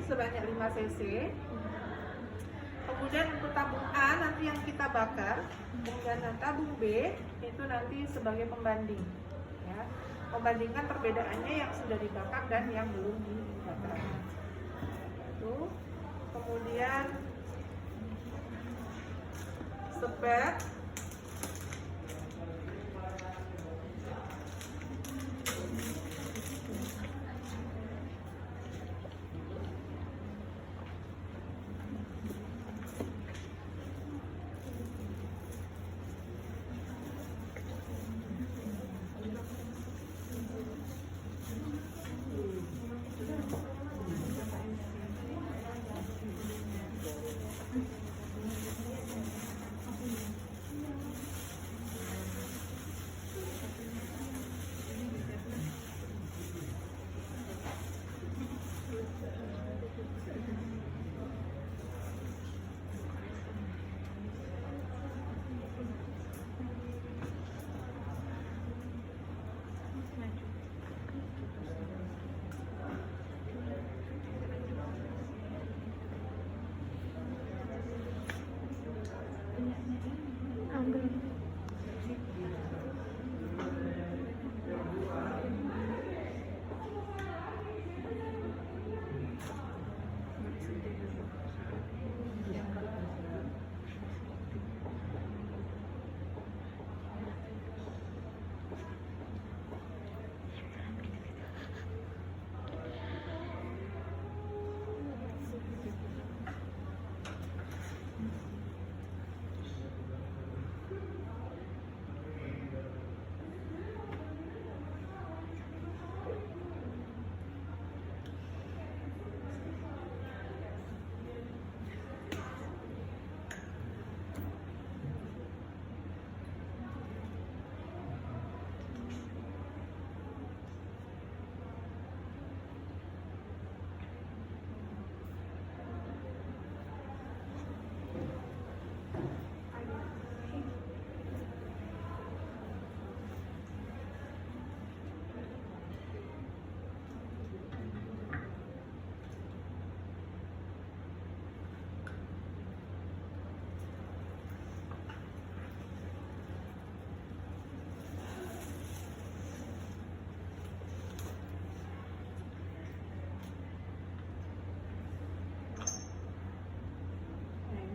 sebanyak 5 cc. Kemudian untuk tabung A nanti yang kita bakar, kemudian tabung B itu nanti sebagai pembanding, ya. Membandingkan perbedaannya yang sudah dibakar dan yang belum dibakar. Itu. Kemudian spek.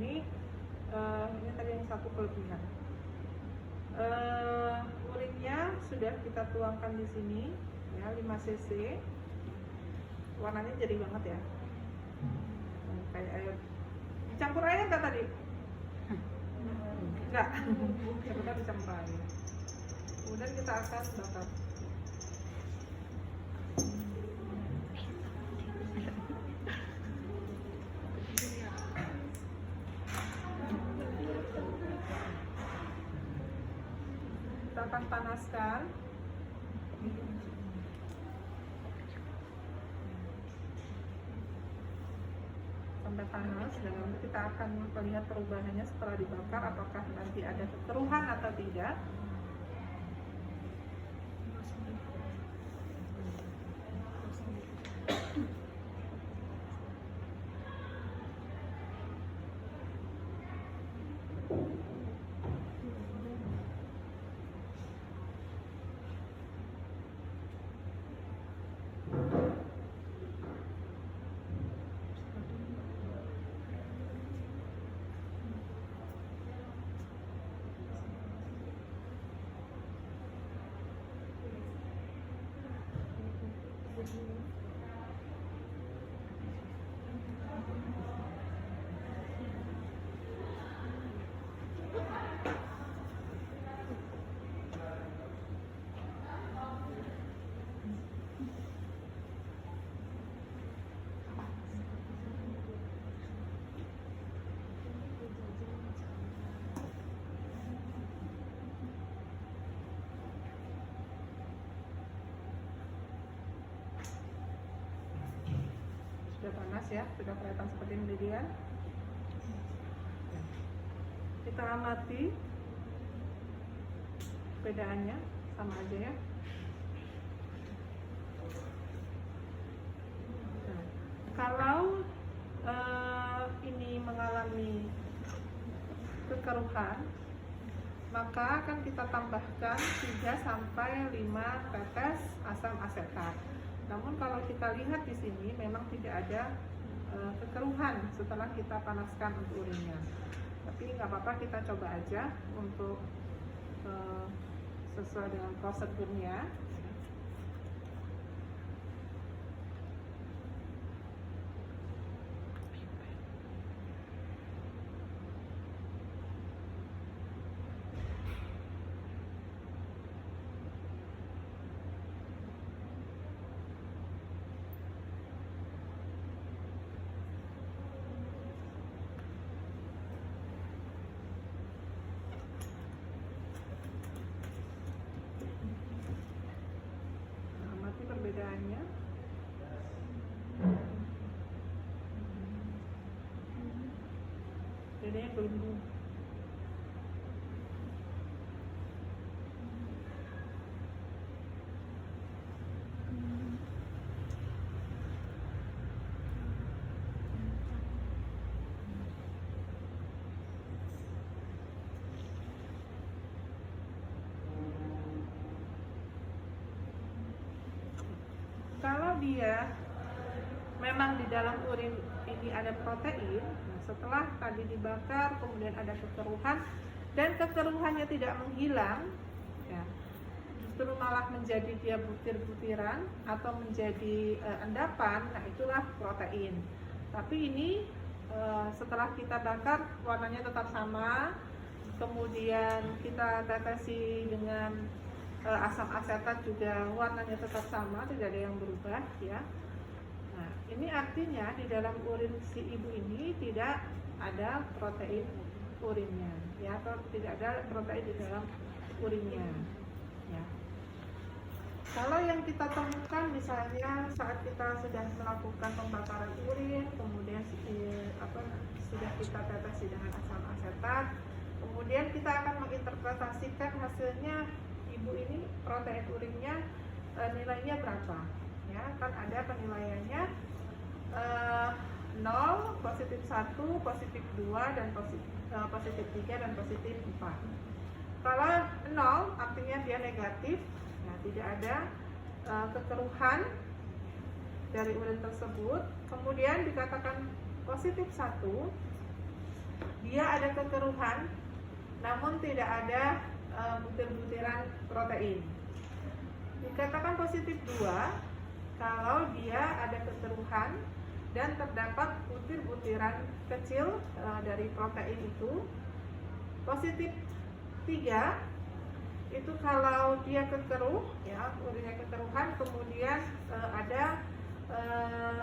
Ini tadi yang satu kelebihan. Urinnya sudah kita tuangkan di sini, ya 5 cc. Warnanya jadi banget ya, kayak air. Dicampur air nggak tadi? Enggak, sebentar dicampur air. Kemudian kita akan bakar. Kita akan panaskan sampai panas, dan nanti kita akan melihat perubahannya setelah dibakar, apakah nanti ada kekeruhan atau tidak. Sudah panas ya, sudah kelihatan seperti ini dia. Kita amati perbedaannya, sama aja ya. Nah, Kalau ini mengalami kekeruhan, maka akan kita tambahkan 3 sampai 5 tetes asam asetat. Namun kalau kita lihat di sini memang tidak ada kekeruhan setelah kita panaskan untuk urinnya. Tapi nggak apa-apa, kita coba aja untuk sesuai dengan prosedurnya. Perbedaannya bedanya gelembung. Kalau dia memang di dalam urin ini ada protein, nah setelah tadi dibakar kemudian ada kekeruhan dan kekeruhannya tidak menghilang, ya, justru malah menjadi dia butir-butiran atau menjadi endapan, nah itulah protein. Tapi ini setelah kita bakar warnanya tetap sama, kemudian kita tetesi dengan asam asetat juga warnanya tetap sama, tidak ada yang berubah, ya. Nah, ini artinya di dalam urin si ibu ini tidak ada protein urinnya, ya, atau tidak ada protein di dalam urinnya, ya. Kalau yang kita temukan misalnya saat kita sudah melakukan pembakaran urin, kemudian sudah kita tetesi dengan asam asetat, kemudian kita akan menginterpretasikan hasilnya ibu ini protein urinnya nilainya berapa, ya, kan ada penilaiannya 0, positif 1, positif 2, dan positif 3 dan positif 4. Kalau 0 artinya dia negatif, nah tidak ada kekeruhan dari urin tersebut. Kemudian dikatakan positif 1, dia ada kekeruhan namun tidak ada butir-butiran protein. Dikatakan positif 2 kalau dia ada kekeruhan dan terdapat butir-butiran kecil dari protein itu. Positif 3 itu kalau dia kekeruh, ya, urinnya kekeruhan, kemudian ada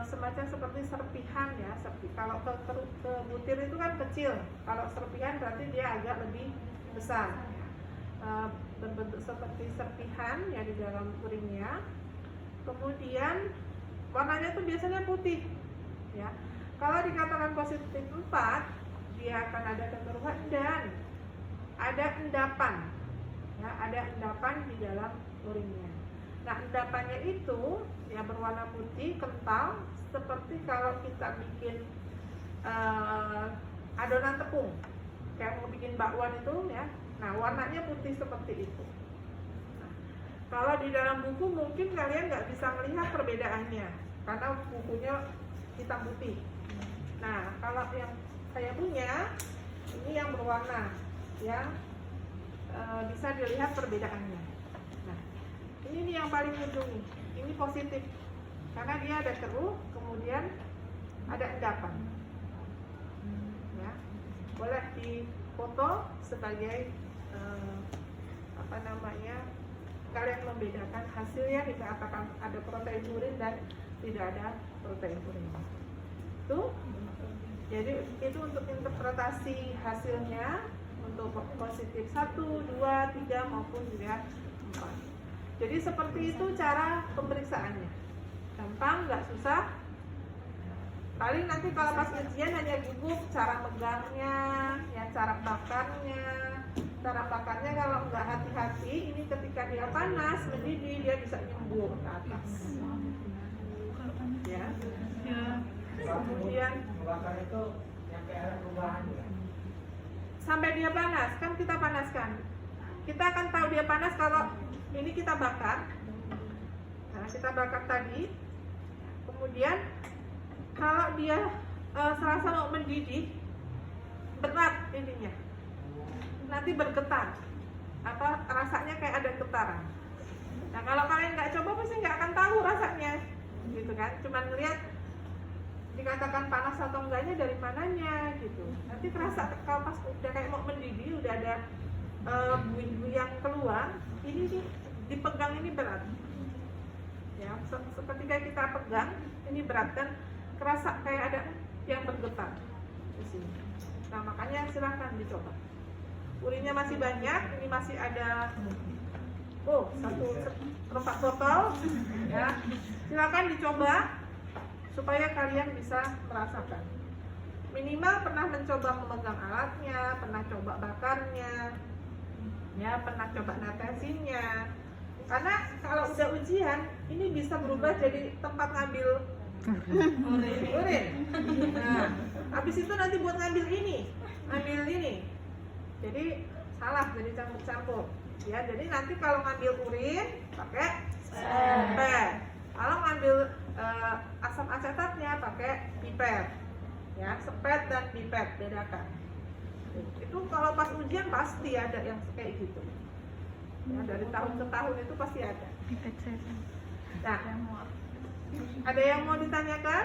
semacam seperti serpihan, ya. Kalau ke butir itu kan kecil, kalau serpihan berarti dia agak lebih besar, ya. Berbentuk seperti serpihan, ya, di dalam urinnya. Kemudian warnanya tuh biasanya putih, ya. Kalau dikatakan positif 4, dia akan ada kekeruhan dan ada endapan, ya, ada endapan di dalam urinnya. Nah, endapannya itu ya berwarna putih kental, seperti kalau kita bikin adonan tepung, kayak mau bikin bakwan itu, ya. Nah, warnanya putih seperti itu. Nah, kalau di dalam buku mungkin kalian nggak bisa melihat perbedaannya karena bukunya hitam putih. Nah, kalau yang saya punya ini yang berwarna, ya, bisa dilihat perbedaannya. Nah, ini nih yang paling ujung nih, ini positif karena dia ada keruh, kemudian ada endapan, ya. Boleh difoto sebagai kalian membedakan hasilnya, dikatakan ada protein urin dan tidak ada protein urin. Tuh, jadi itu untuk interpretasi hasilnya untuk positif 1, 2, 3 maupun juga 4. Jadi seperti itu cara pemeriksaannya. Gampang, nggak susah. Paling nanti kalau pas ujian hanya gugup cara megangnya, ya, cara bakarnya. Cara bakarnya kalau nggak hati-hati, ini ketika dia panas, mendidih, dia bisa nyembur ke atas. Ya. Kemudian sampai dia panas, kan kita panaskan. Kita akan tahu dia panas kalau ini kita bakar. Nah, kita bakar tadi. Kemudian kalau dia serasa mau mendidih, berat ininya, nanti bergetar, apa rasanya kayak ada getaran. Nah, kalau kalian nggak coba pasti nggak akan tahu rasanya, gitu kan? Cuman ngeliat dikatakan panas atau enggaknya dari mananya, gitu. Nanti terasa kalau pas udah kayak mau mendidih, udah ada buih-buih yang keluar, ini sih dipegang ini berat. Ya, seketika kita pegang ini berat dan kerasa kayak ada yang bergetar di sini. Nah, makanya silahkan dicoba. Urinnya masih banyak, ini masih ada satu seperempat botol, ya. Silahkan dicoba supaya kalian bisa merasakan. Minimal pernah mencoba memegang alatnya, pernah coba bakarnya, ya, pernah coba netesinnya. Karena kalau udah ujian, ini bisa berubah jadi tempat ngambil urin. Nah, habis itu nanti buat ngambil ini. Jadi salah, jadi campur-campur. Ya, jadi nanti kalau ngambil urin pakai sepet. Kalau ngambil asam asetatnya pakai pipet. Ya, sepet dan pipet bedakan. Itu kalau pas ujian pasti ada yang kayak gitu. Ya, dari tahun ke tahun itu pasti ada. Nah, ada yang mau ditanyakan?